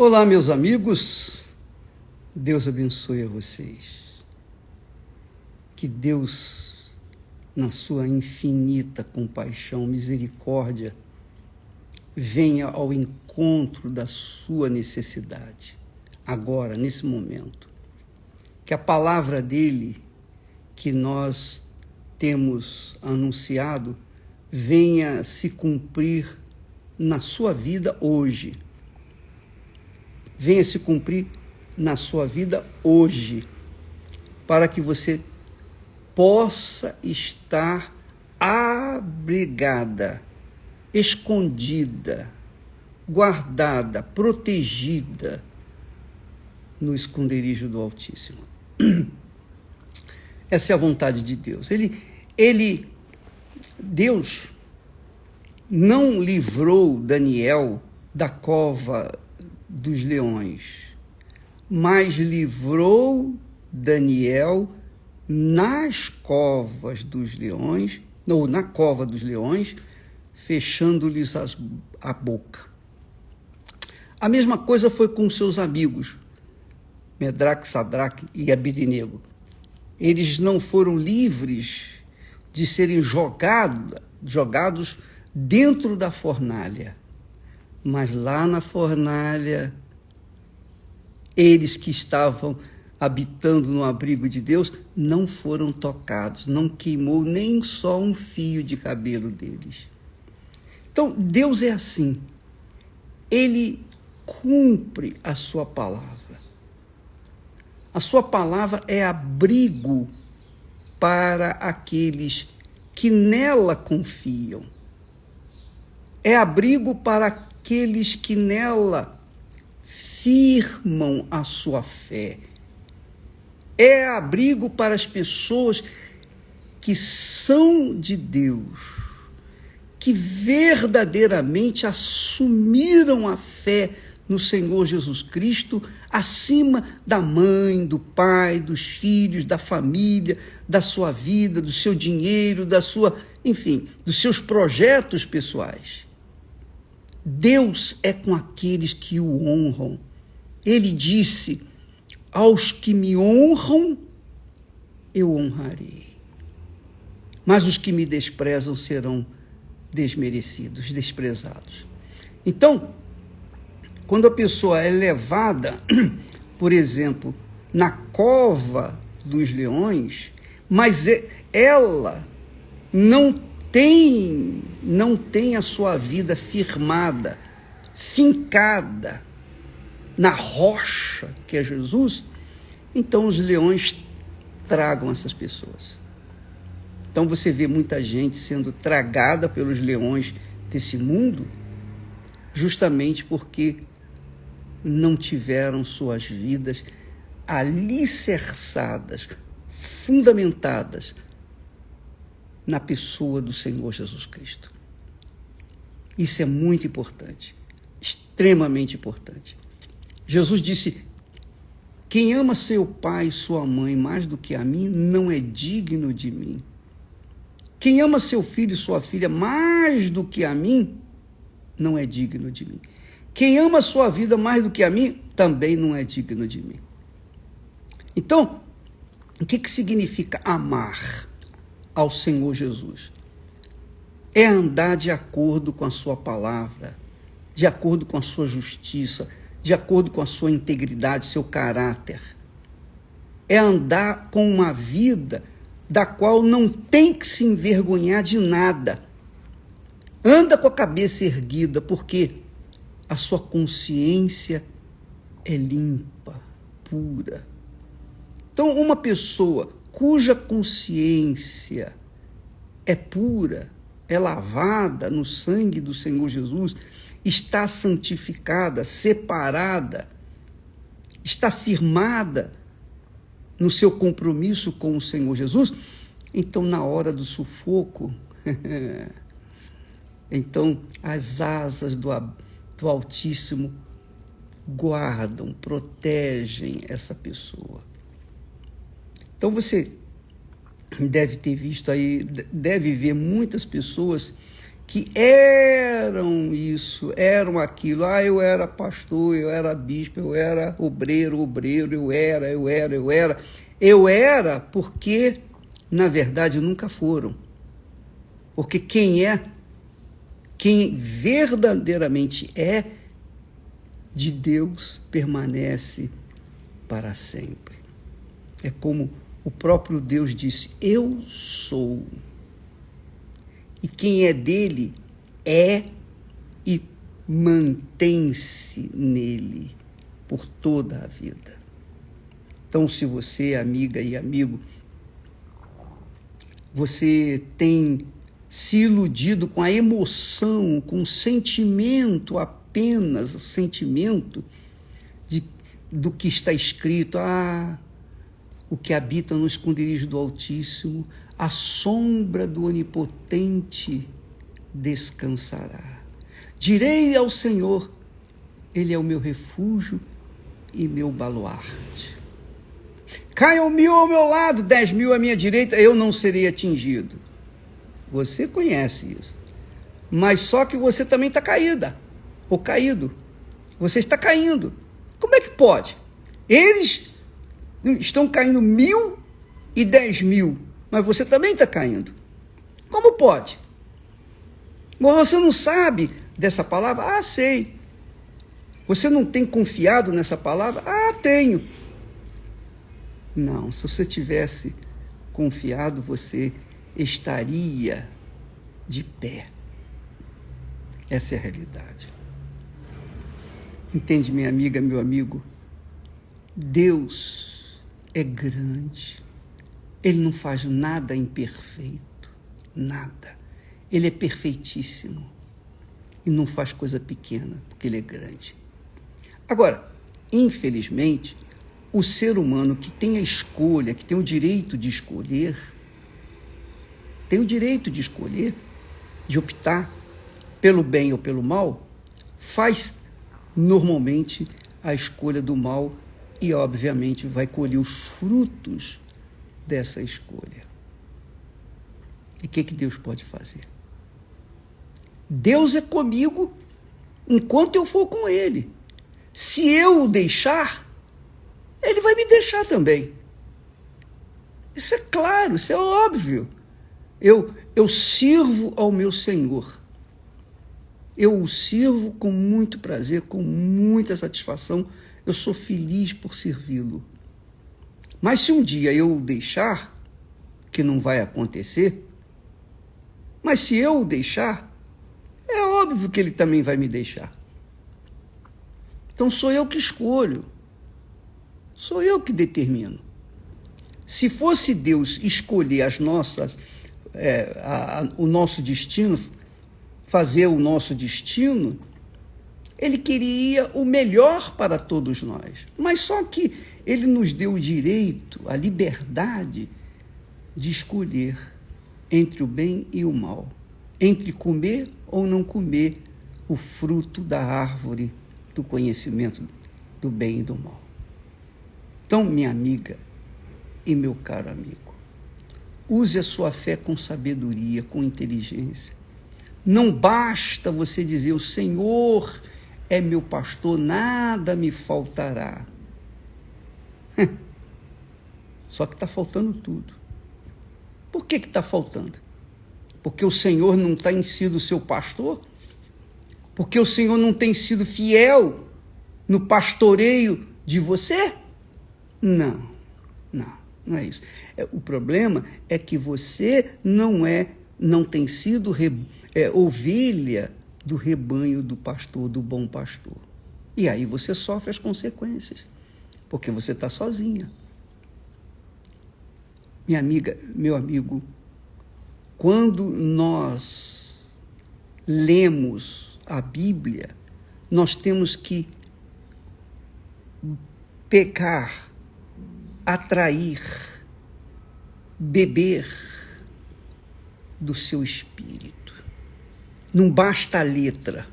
Olá, meus amigos, Deus abençoe a vocês. Que Deus, na sua infinita compaixão, misericórdia, venha ao encontro da sua necessidade, agora, nesse momento. Que a palavra dele, que nós temos anunciado, venha se cumprir na sua vida hoje. Venha se cumprir na sua vida hoje, para que você possa estar abrigada, escondida, guardada, protegida no esconderijo do Altíssimo. Essa é a vontade de Deus. Deus não livrou Daniel da cova dos leões, mas livrou Daniel nas covas dos leões, ou na cova dos leões, fechando-lhes a boca. A mesma coisa foi com seus amigos, Medraque, Sadraque e Abednego. Eles não foram livres de serem jogados dentro da fornalha. Mas lá na fornalha, eles que estavam habitando no abrigo de Deus não foram tocados, não queimou nem só um fio de cabelo deles. Então, Deus é assim. Ele cumpre a sua palavra. A sua palavra é abrigo para aqueles que nela confiam. É abrigo para aqueles que nela firmam a sua fé. É abrigo para as pessoas que são de Deus, que verdadeiramente assumiram a fé no Senhor Jesus Cristo acima da mãe, do pai, dos filhos, da família, da sua vida, do seu dinheiro, dos seus projetos pessoais. Deus é com aqueles que o honram. Ele disse: aos que me honram, eu honrarei. Mas os que me desprezam serão desmerecidos, desprezados. Então, quando a pessoa é levada, por exemplo, na cova dos leões, mas ela não tem a sua vida firmada, fincada na rocha que é Jesus, então os leões tragam essas pessoas. Então você vê muita gente sendo tragada pelos leões desse mundo, justamente porque não tiveram suas vidas alicerçadas, fundamentadas na pessoa do Senhor Jesus Cristo. Isso é muito importante, extremamente importante. Jesus disse: quem ama seu pai e sua mãe mais do que a mim, não é digno de mim. Quem ama seu filho e sua filha mais do que a mim, não é digno de mim. Quem ama sua vida mais do que a mim, também não é digno de mim. Então, o que significa amar ao Senhor Jesus? É andar de acordo com a sua palavra, de acordo com a sua justiça, de acordo com a sua integridade, seu caráter. É andar com uma vida da qual não tem que se envergonhar de nada. Anda com a cabeça erguida, porque a sua consciência é limpa, pura. Então, uma pessoa cuja consciência é pura, é lavada no sangue do Senhor Jesus, está santificada, separada, está firmada no seu compromisso com o Senhor Jesus, então, na hora do sufoco, então as asas do Altíssimo guardam, protegem essa pessoa. Então você deve ter visto aí, deve ver muitas pessoas que eram isso, eram aquilo. Ah, eu era pastor, eu era bispo, eu era obreiro, eu era. Eu era porque, na verdade, nunca foram. Porque quem verdadeiramente é de Deus, permanece para sempre. É como o próprio Deus disse: eu sou. E quem é dele é e mantém-se nele por toda a vida. Então, se você, amiga e amigo, você tem se iludido com a emoção, com o sentimento, apenas o sentimento do que está escrito, o que habita no esconderijo do Altíssimo, a sombra do Onipotente descansará. Direi ao Senhor, Ele é o meu refúgio e meu baluarte. Caiam 1000 ao meu lado, 10.000 à minha direita, eu não serei atingido. Você conhece isso. Mas só que você também está caída, ou caído. Você está caindo. Como é que pode? Eles estão caindo 1000 e 10.000, mas você também está caindo. Como pode? Mas você não sabe dessa palavra? Ah, sei. Você não tem confiado nessa palavra? Ah, tenho. Não, se você tivesse confiado, você estaria de pé. Essa é a realidade. Entende, minha amiga, meu amigo? Deus é grande. Ele não faz nada imperfeito. Nada. Ele é perfeitíssimo. E não faz coisa pequena, porque ele é grande. Agora, infelizmente, o ser humano que tem a escolha, que tem o direito de escolher, de optar pelo bem ou pelo mal, faz normalmente a escolha do mal e, obviamente, vai colher os frutos dessa escolha. E o que Deus pode fazer? Deus é comigo enquanto eu for com Ele. Se eu o deixar, Ele vai me deixar também. Isso é claro, isso é óbvio. Eu sirvo ao meu Senhor. Eu o sirvo com muito prazer, com muita satisfação. Eu sou feliz por servi-lo. Mas se um dia eu o deixar, que não vai acontecer, mas se eu o deixar, é óbvio que ele também vai me deixar. Então sou eu que escolho. Sou eu que determino. Se fosse Deus escolher o nosso destino, fazer o nosso destino, Ele queria o melhor para todos nós. Mas só que Ele nos deu o direito, a liberdade de escolher entre o bem e o mal, entre comer ou não comer o fruto da árvore do conhecimento do bem e do mal. Então, minha amiga e meu caro amigo, use a sua fé com sabedoria, com inteligência. Não basta você dizer: o Senhor é meu pastor, nada me faltará. Só que está faltando tudo. Por que está faltando? Porque o Senhor não tem sido seu pastor? Porque o Senhor não tem sido fiel no pastoreio de você? Não é isso. O problema é que você não tem sido ovelha do rebanho do pastor, do bom pastor. E aí você sofre as consequências, porque você está sozinha. Minha amiga, meu amigo, quando nós lemos a Bíblia, nós temos que pecar, atrair, beber do seu espírito. Não basta a letra.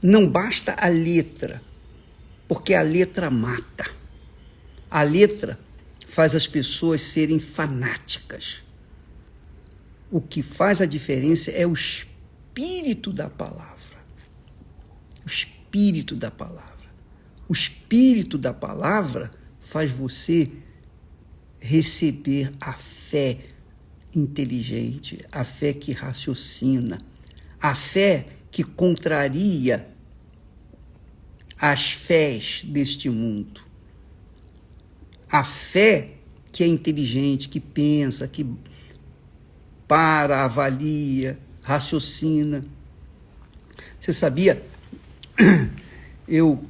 Não basta a letra, porque a letra mata. A letra faz as pessoas serem fanáticas. O que faz a diferença é o espírito espírito da palavra. O espírito da palavra. O espírito da palavra faz você receber a fé inteligente, a fé que raciocina, a fé que contraria as fés deste mundo. A fé que é inteligente, que pensa, que para, avalia, raciocina. Você sabia? Eu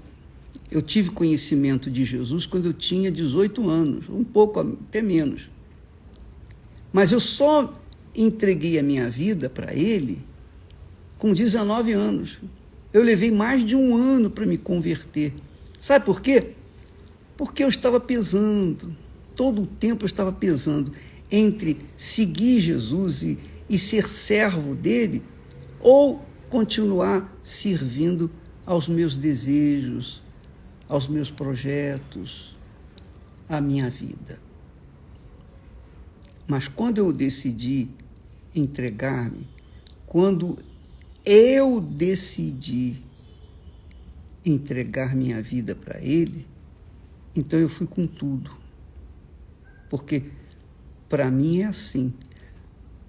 tive conhecimento de Jesus quando eu tinha 18 anos, um pouco até menos. Mas eu só entreguei a minha vida para Ele com 19 anos. Eu levei mais de um ano para me converter. Sabe por quê? Porque eu estava pesando, todo o tempo eu estava pesando entre seguir Jesus e ser servo dele ou continuar servindo aos meus desejos, aos meus projetos, à minha vida. Mas quando eu decidi entregar-me, quando eu decidi entregar minha vida para Ele, então eu fui com tudo. Porque para mim é assim.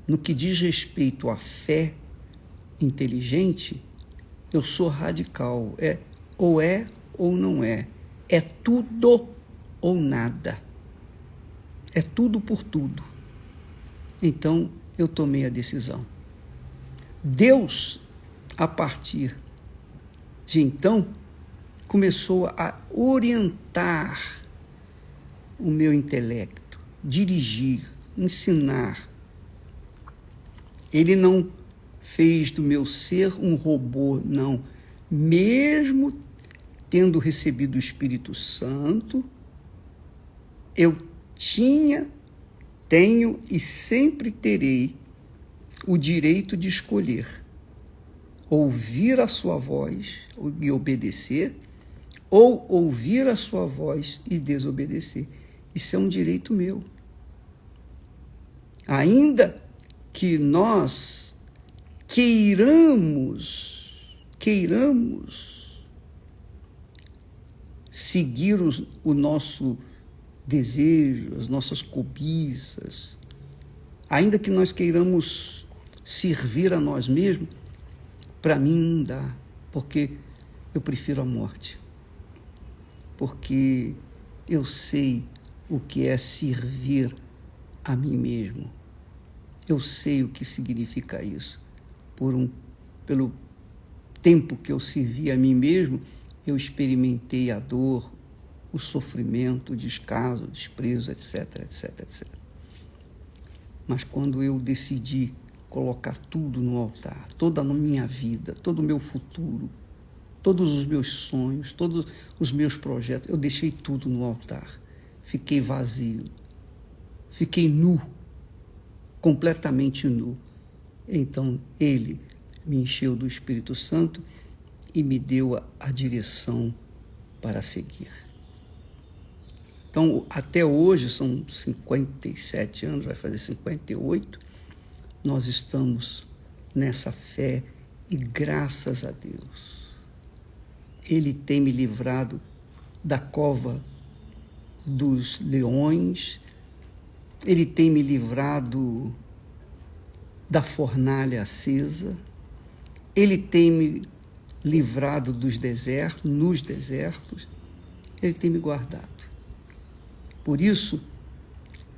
No que diz respeito à fé inteligente, eu sou radical. É ou não é. É tudo ou nada. É tudo por tudo. Então, eu tomei a decisão. Deus, a partir de então, começou a orientar o meu intelecto, dirigir, ensinar. Ele não fez do meu ser um robô, não. Mesmo tendo recebido o Espírito Santo, eu tenho e sempre terei o direito de escolher ouvir a sua voz e obedecer, ou ouvir a sua voz e desobedecer. Isso é um direito meu. Ainda que nós queiramos seguir o nosso desejo, as nossas cobiças, ainda que nós queiramos servir a nós mesmos, para mim não dá, porque eu prefiro a morte. Porque eu sei o que é servir a mim mesmo. Eu sei o que significa isso. Pelo tempo que eu servi a mim mesmo, eu experimentei a dor, o sofrimento, o descaso, o desprezo, etc, etc, etc. Mas quando eu decidi colocar tudo no altar, toda a minha vida, todo o meu futuro, todos os meus sonhos, todos os meus projetos, eu deixei tudo no altar. Fiquei vazio, fiquei nu, completamente nu. Então, Ele me encheu do Espírito Santo e me deu a direção para seguir. Então, até hoje, são 57 anos, vai fazer 58, nós estamos nessa fé e graças a Deus. Ele tem me livrado da cova dos leões, Ele tem me livrado da fornalha acesa, Ele tem me livrado dos desertos, nos desertos, Ele tem me guardado. Por isso,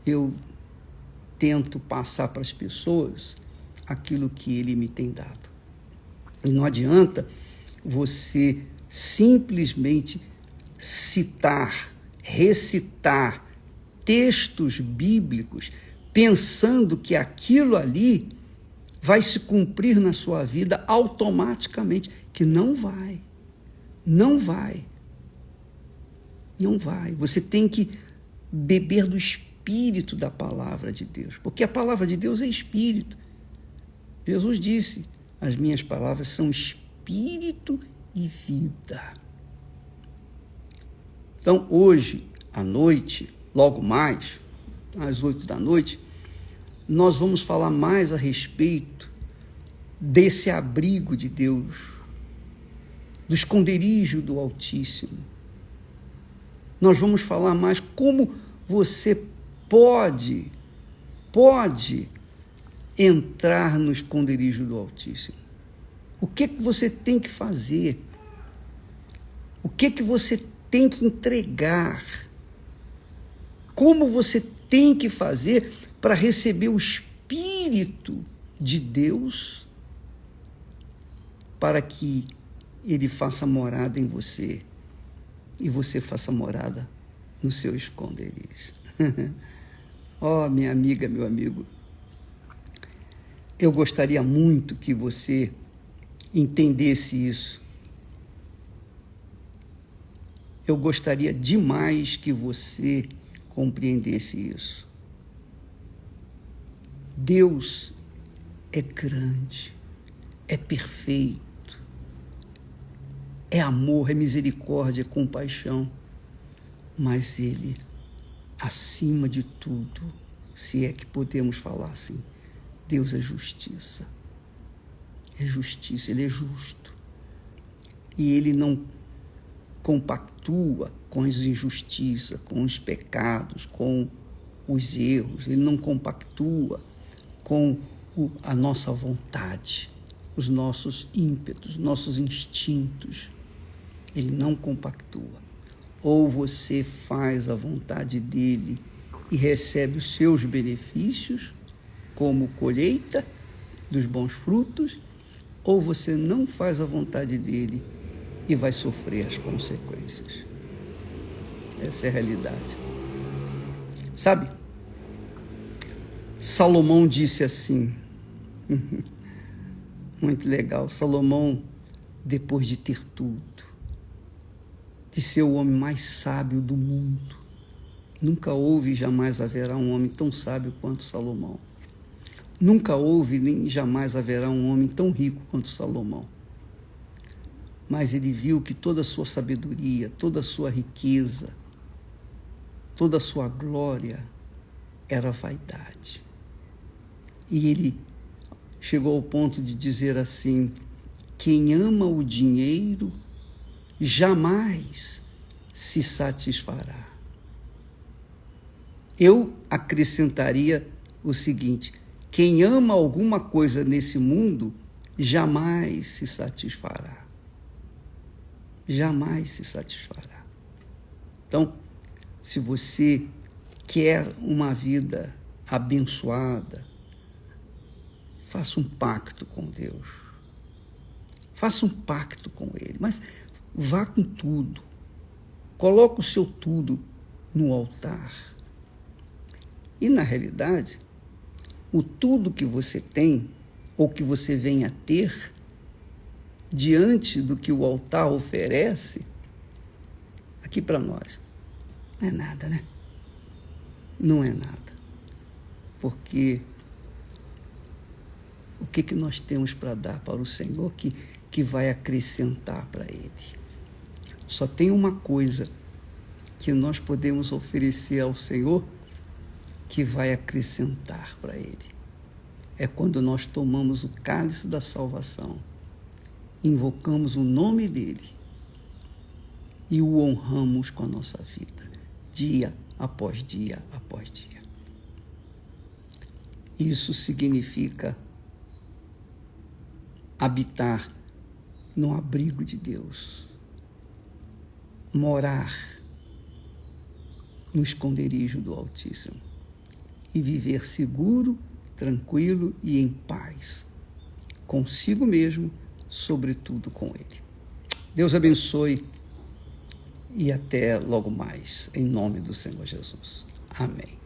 eu tento passar para as pessoas aquilo que Ele me tem dado. E não adianta você simplesmente recitar textos bíblicos, pensando que aquilo ali vai se cumprir na sua vida automaticamente, que não vai. Não vai. Não vai. Você tem que beber do espírito da palavra de Deus, porque a palavra de Deus é espírito. Jesus disse, as minhas palavras são espírito e vida. Então, hoje, à noite, logo mais, às 8 da noite, nós vamos falar mais a respeito desse abrigo de Deus, do esconderijo do Altíssimo. Nós vamos falar mais como você pode entrar no esconderijo do Altíssimo. O que você tem que fazer? O que você tem que entregar? Como você tem que fazer para receber o Espírito de Deus para que Ele faça morada em você e você faça morada no seu esconderijo? Oh, minha amiga, meu amigo, eu gostaria muito que você entendesse isso. Eu gostaria demais que você compreendesse isso. Deus é grande, é perfeito, é amor, é misericórdia, é compaixão, mas Ele, acima de tudo, se é que podemos falar assim, Deus é justiça. É justiça, Ele é justo. E Ele não compactua com as injustiças, com os pecados, com os erros. Ele não compactua com a nossa vontade, os nossos ímpetos, nossos instintos. Ele não compactua. Ou você faz a vontade dele e recebe os seus benefícios, como colheita dos bons frutos, ou você não faz a vontade dele e vai sofrer as consequências. Essa é a realidade. Sabe? Salomão disse assim, muito legal, Salomão, depois de ter tudo, de ser o homem mais sábio do mundo, nunca houve e jamais haverá um homem tão sábio quanto Salomão. Nunca houve nem jamais haverá um homem tão rico quanto Salomão. Mas ele viu que toda a sua sabedoria, toda a sua riqueza, toda a sua glória era vaidade. E ele chegou ao ponto de dizer assim: quem ama o dinheiro jamais se satisfará. Eu acrescentaria o seguinte: quem ama alguma coisa nesse mundo jamais se satisfará. Jamais se satisfará. Então, se você quer uma vida abençoada, faça um pacto com Deus. Faça um pacto com Ele, mas vá com tudo. Coloque o seu tudo no altar. E, na realidade, o tudo que você tem, ou que você venha a ter, diante do que o altar oferece, aqui para nós, não é nada, né? Não é nada. Porque o que nós temos para dar para o Senhor que vai acrescentar para Ele? Só tem uma coisa que nós podemos oferecer ao Senhor que vai acrescentar para Ele. É quando nós tomamos o cálice da salvação, invocamos o nome dEle e o honramos com a nossa vida, dia após dia após dia. Isso significa habitar no abrigo de Deus, morar no esconderijo do Altíssimo e viver seguro, tranquilo e em paz, consigo mesmo, sobretudo com Ele. Deus abençoe e até logo mais, em nome do Senhor Jesus. Amém.